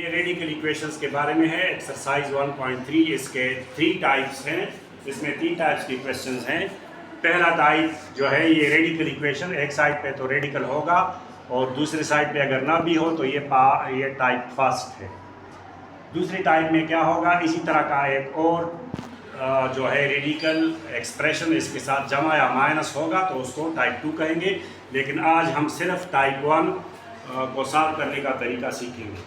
ये radical equations के बारे में है। एक्सरसाइज 1.3 इसके 3 टाइप्स हैं। इसमें 3 टाइप्स की क्वेश्चंस हैं। पहला टाइप जो है ये रेडिकल इक्वेशन, एक साइड पे तो रेडिकल होगा और दूसरी साइड पे अगर ना भी हो तो ये टाइप फर्स्ट है। दूसरी टाइप में क्या होगा, इसी तरह का एक और जो है रेडिकल एक्सप्रेशन इसके साथ जमा या माइनस होगा तो उसको टाइप 2 कहेंगे। लेकिन आज हम सिर्फ टाइप 1 को सॉल्व करने का तरीका सीखेंगे।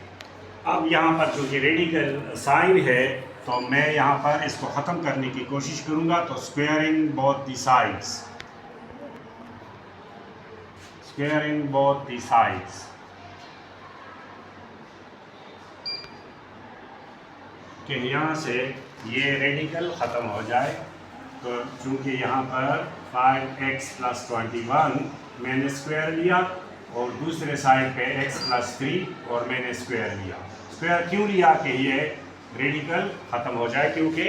अब यहाँ पर चूँकि रेडिकल साइन है तो मैं यहाँ पर इसको ख़त्म करने की कोशिश करूँगा। तो squaring both the sides, squaring both the sides, कि यहाँ से ये रेडिकल ख़त्म हो जाए। तो चूँकि यहाँ पर 5x + 21 मैंने स्क्वायर लिया और दूसरे साइड पे x + 3 और मैंने स्क्वायर लिया। स्क्वायर क्यों लिया कि ये रेडिकल ख़त्म हो जाए, क्योंकि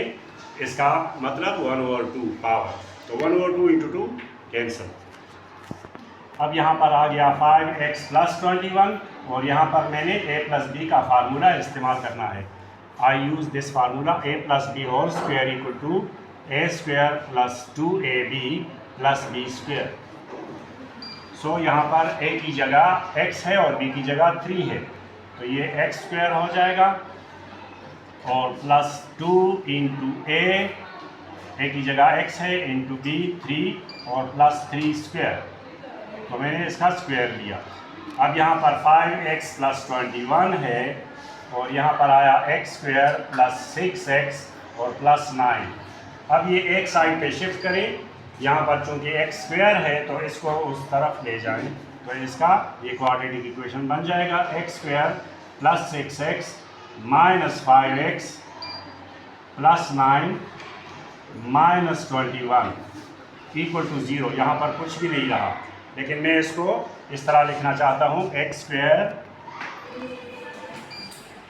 इसका मतलब 1/2 पावर, तो 1/2 × 2 कैंसिल। अब यहाँ पर आ गया 5x + 21 और यहाँ पर मैंने a + b का फार्मूला इस्तेमाल करना है। I use this formula a + b whole square equal to a² + 2ab + b²। सो यहाँ पर a की जगह x है और b की जगह 3 है, तो ये x² हो जाएगा और +2 × a की जगह x है × b 3 और +3², तो मैंने इसका स्क्वायर लिया। अब यहाँ पर 5x + 21 है और यहाँ पर आया x² + 6x और +9। अब ये एक साइड पे शिफ्ट करें, यहाँ पर चूँकि x² है तो इसको उस तरफ ले जाएं, तो इसका ये क्वाड्रेटिक इक्वेशन बन जाएगा। x² + 6x - 5x + 9 - 21 = 0। यहाँ पर कुछ भी नहीं रहा, लेकिन मैं इसको इस तरह लिखना चाहता हूँ, x²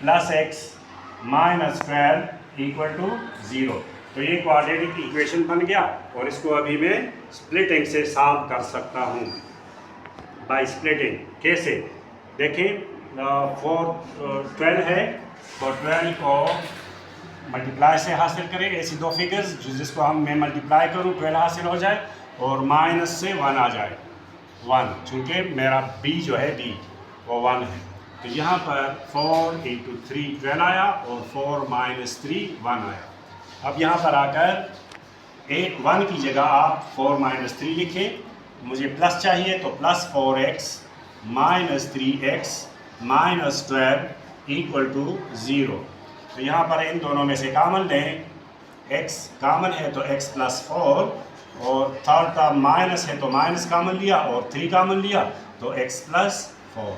+ x - 12 = 0। तो ये क्वाड्रेटिक इक्वेशन बन गया और इसको अभी मैं स्प्लिटिंग से सॉल्व कर सकता हूँ। बाय स्प्लिटिंग कैसे, देखिए 12 है तो 12 को मल्टीप्लाई से हासिल करें, ऐसी दो फिगर्स जिसको मैं मल्टीप्लाई करूँ 12 हासिल हो जाए और माइनस से 1 आ जाए 1, चूँकि मेरा b जो है b वो 1 है। तो यहाँ पर 4 × 3 12 आया और 4 - 3 1 आया। अब यहाँ पर आकर 1 की जगह आप 4 - 3 लिखें, मुझे प्लस चाहिए तो +4x - 3x - 12 = 0। तो यहाँ पर इन दोनों में से कॉमन लें, x कॉमन है तो x + 4 और थर्ड टर्म माइनस है तो माइनस कॉमन लिया और 3 कॉमन लिया तो x + 4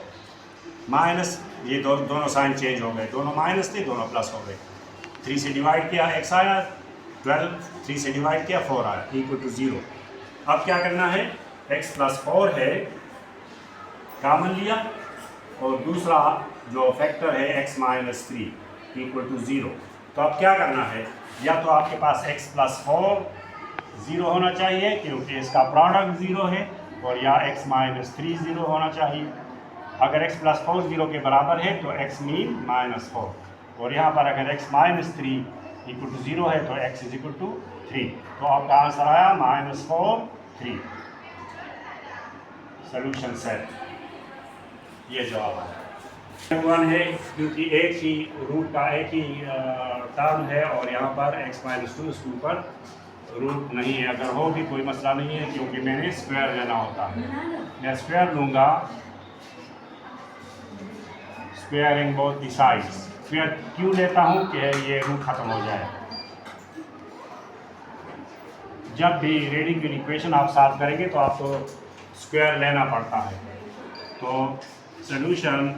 माइनस, ये दोनों साइन चेंज हो गए, दोनों माइनस थे दोनों प्लस हो गए। 3 से डिवाइड किया x आया 12, 3 से डिवाइड किया 4 आया = 0। अब क्या करना है, x + 4 है कॉमन लिया और दूसरा जो फैक्टर है x - 3 = 0। तो अब क्या करना है, या तो आपके पास x + 4 0 होना चाहिए क्योंकि इसका प्रोडक्ट 0 है, और या x - 3 0 होना चाहिए। अगर x + 4 0 के बराबर है तो x मीन -4, और यहाँ पर अगर x - 3 = 0 है तो x = 3। तो आपका आंसर आया -4 3। सोल्यूशन सेट, ये जवाब आया। 1 है क्योंकि एक ही रूट का एक ही टर्म है और यहाँ पर x - 2 इसके ऊपर रूट नहीं है। अगर हो भी कोई मसला नहीं है क्योंकि मैंने स्क्वायर लेना होता है। मैं स्क्वायर लूँगा, squaring both the sides. Square क्यों लेता हूँ कि ये रूट ख़त्म हो जाए। जब भी रेडिकल इक्वेशन आप सॉल्व करेंगे तो आपको स्क्वायर लेना पड़ता है। तो सॉल्यूशन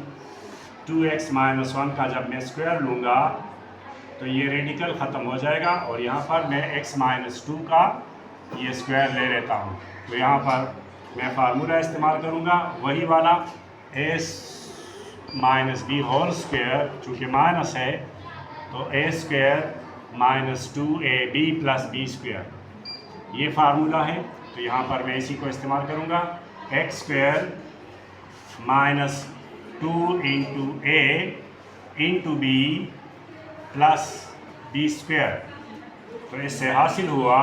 2x - 1 का जब मैं स्क्वायर लूँगा तो ये रेडिकल ख़त्म हो जाएगा और यहाँ पर मैं x - 2 का ये स्क्वायर ले लेता हूँ। तो यहाँ पर मैं फार्मूला इस्तेमाल करूँगा वही वाला, a - b होल स्क्वायर, चूँकि माइनस है तो a² - 2ab + b², ये फार्मूला है। तो यहाँ पर मैं इसी को इस्तेमाल करूँगा। x² - 2 × a into B plus B square. तो इससे हासिल हुआ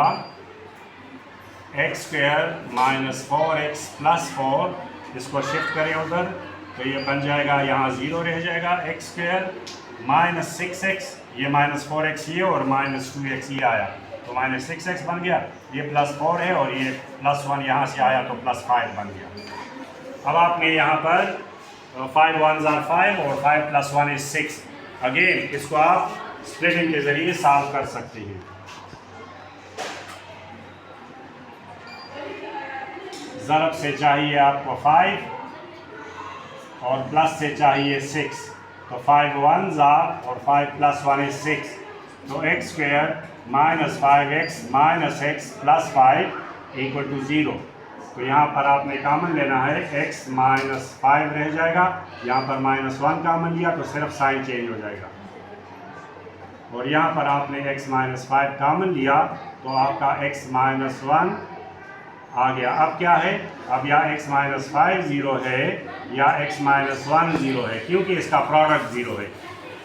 x square minus 4x plus 4। इसको शिफ्ट करें उधर तो ये बन जाएगा, यहाँ 0 रह जाएगा। एक्स स्क्वायर माइनस 6x, ये माइनस 4x ये और माइनस 2x ये आया तो माइनस 6x बन गया। ये प्लस 4 है और ये प्लस 1 यहाँ से आया तो प्लस 5 बन गया। अब आपने यहाँ पर 5 1s are 5 और 5 प्लस 1 is 6। अगेन इसको आप स्प्लिटिंग के ज़रिए सॉल्व कर सकते हैं। ज़रब से चाहिए आपको 5 और प्लस से चाहिए 6, तो 5 1s are और 5 प्लस 1 is 6। तो x square minus 5x minus x plus 5 equal to 0। तो यहाँ पर आपने कॉमन लेना है, x माइनस 5 रह जाएगा, यहाँ पर माइनस 1 कॉमन लिया तो सिर्फ साइन चेंज हो जाएगा। और यहाँ पर आपने x माइनस 5 कॉमन लिया तो आपका x माइनस 1 आ गया। अब क्या है, अब या x माइनस 5 0 है या x माइनस 1 0 है, क्योंकि इसका प्रोडक्ट 0 है।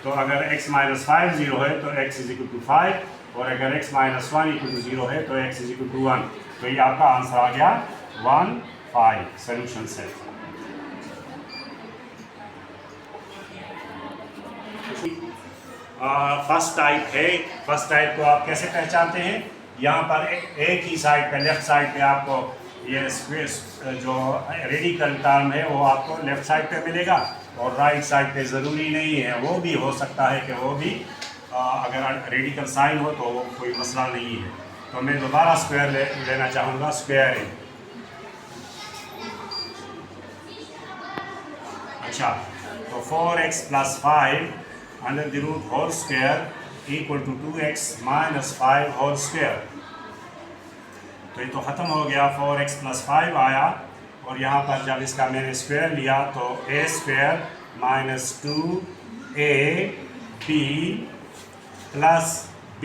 तो अगर x माइनस 5 0 है तो x इज इक्वल टू 5 और अगर x माइनस 1 इक्वल टू 0 है तो x इज इक्वल टू 1। तो ये आपका आंसर आ गया 1 5 सोल्यूशन सेट। फर्स्ट टाइप है। फर्स्ट टाइप को आप कैसे पहचानते हैं, यहाँ पर एक ही साइड पे लेफ्ट साइड पे आपको ये स्क्वायर जो रेडिकल टर्म है वो आपको लेफ्ट साइड पे मिलेगा और राइट साइड पे ज़रूरी नहीं है, वो भी हो सकता है कि वो भी अगर रेडिकल साइन हो तो वो कोई मसला नहीं है। तो मैं दोबारा स्क्वायर लेना चाहूँगा, स्क्वायर है। अच्छा, तो 4x plus 5 under the root whole square equal to 2x minus 5 whole square. तो ये तो ख़त्म हो गया, 4x प्लस 5 आया और यहाँ पर जब इसका मैंने स्क्वायर लिया तो a square minus 2ab plus b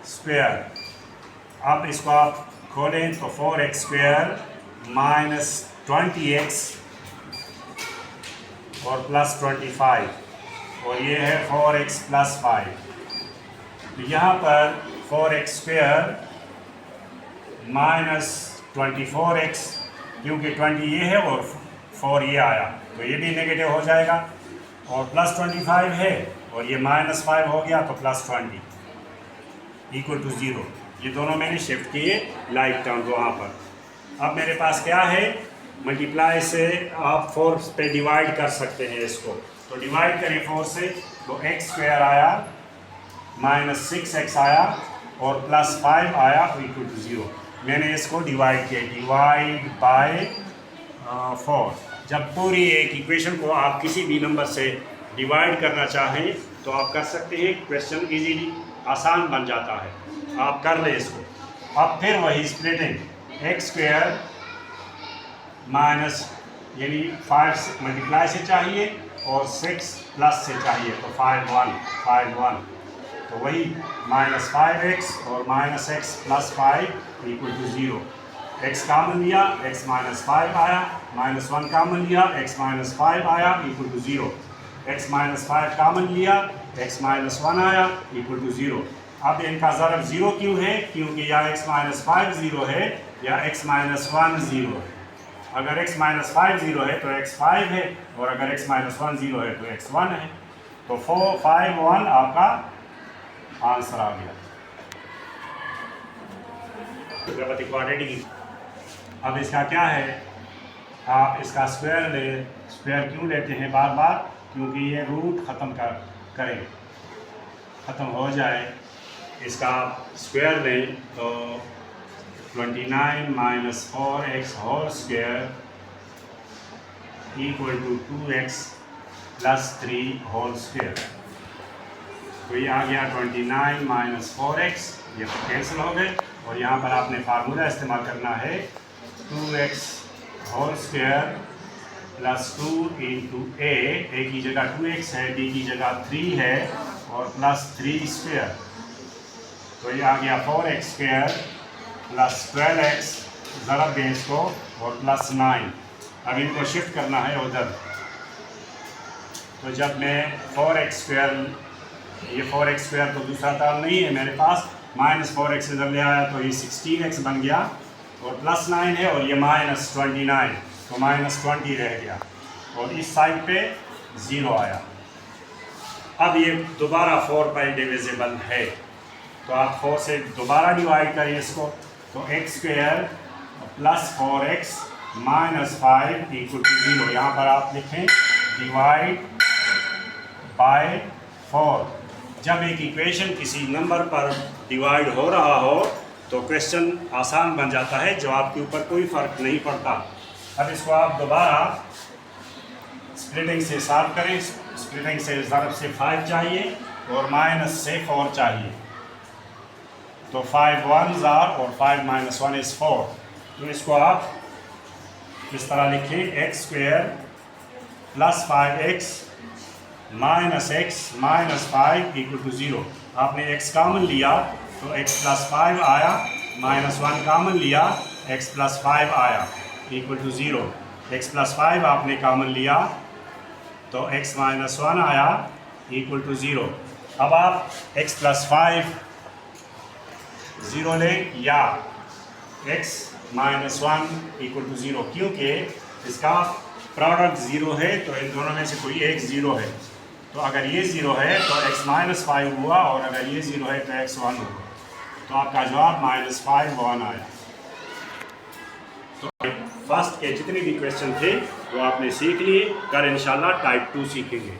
square. अब इसको आप खोलें तो 4x स्क्वायर माइनस 20x और प्लस 25 और ये है 4x प्लस 5। तो यहाँ पर 4x स्क्वायर माइनस 24x, क्योंकि 20 ये है और 4 ये आया तो ये भी नेगेटिव हो जाएगा और प्लस 25 है और ये माइनस 5 हो गया तो प्लस 20 इक्वल टू 0। ये दोनों मैंने शिफ्ट किए लाइक टर्म वहाँ पर। अब मेरे पास क्या है, मल्टीप्लाई से आप 4 पे डिवाइड कर सकते हैं इसको। तो डिवाइड करें 4 से तो x स्क्वायर आया माइनस 6x आया और प्लस 5 आया इक्वल टू 0। मैंने इसको डिवाइड किया, डिवाइड बाय 4। जब पूरी एक इक्वेशन को आप किसी भी नंबर से डिवाइड करना चाहें तो आप कर सकते हैं, क्वेश्चन इजीली आसान बन जाता है, आप कर लें इसको। अब फिर वही स्प्लिटिंग, एक्स स्क्वायर माइनस यानी 5 मल्टीप्लाई से चाहिए और 6 प्लस से चाहिए तो 5 1 तो वही माइनस 5x और minus x plus 5 equal to 0। x common लिया x माइनस 5 आया, माइनस 1 कामन लिया x माइनस 5 आया इक्वल टू 0। x माइनस 5 कामन लिया x माइनस 1 आया इक्वल टू 0। अब इनका ज़रब 0 क्यों है, क्योंकि या x माइनस 5 0 है या x माइनस 1 0 है। अगर x माइनस 5 0 है तो x 5 है और अगर x माइनस 1 0 है तो x 1 है। तो 4 5 1 आपका आंसर आ गया। अब इसका क्या है, आप इसका स्क्वायर ले। स्क्वायर क्यों लेते हैं बार बार, क्योंकि ये रूट ख़त्म करें, ख़त्म हो जाए। इसका स्क्वायर लें तो 29 minus 4x whole square equal to 2x plus 3 whole square. तो ये आ गया 29 माइनस 4x, ये तो कैंसिल हो गए और यहाँ पर आपने फार्मूला इस्तेमाल करना है 2x whole square plus 2 into a की जगह 2x है, b की जगह 3 है और प्लस 3 स्क्वायर। तो ये आ गया 4x स्क्वायर प्लस 12x, ज़रा बेस को और प्लस 9। अब इनको शिफ्ट करना है उधर तो जब मैं 4x², ये 4x² तो दूसरा टर्म नहीं है मेरे पास, -4x इधर ले आया तो ये 16x बन गया, और +9 है और ये -29, तो -20 रह गया, और इस साइड पे 0 आया। अब ये दोबारा 4 पर डिविजिबल है, तो आप 4 से दोबारा डिवाइड करें इसको, तो x² + 4x - 5 = 0। यहाँ पर आप लिखें डिवाइड बाय 4। जब एक इक्वेशन किसी नंबर पर डिवाइड हो रहा हो तो क्वेश्चन आसान बन जाता है, जवाब के ऊपर कोई फ़र्क नहीं पड़ता। अब इसको आप दोबारा स्प्लिटिंग से सॉल्व करें। स्प्लिटिंग से ज़रब से 5 चाहिए और माइनस से 4 चाहिए, तो 5 1s are और 5 - 1 is 4। तो इसको आप इस तरह लिखें x² + 5x - x - 5 = 0। आपने x कॉमन लिया तो x + 5 आया, -1 कॉमन लिया x + 5 आया = 0। x + 5 आपने कॉमन लिया तो x - 1 आया = 0। अब आप x + 5 0 लें या x - 1 = 0, क्योंकि इसका प्रोडक्ट 0 है तो इन दोनों में से कोई एक 0 है। तो अगर ये 0 है तो x - 5 हुआ, और अगर ये 0 है तो x 1 हुआ, तो आपका जवाब -5 1 आया। तो फर्स्ट के जितने भी क्वेश्चन थे वो आपने सीख लिए, कल इंशाल्लाह टाइप 2 सीखेंगे।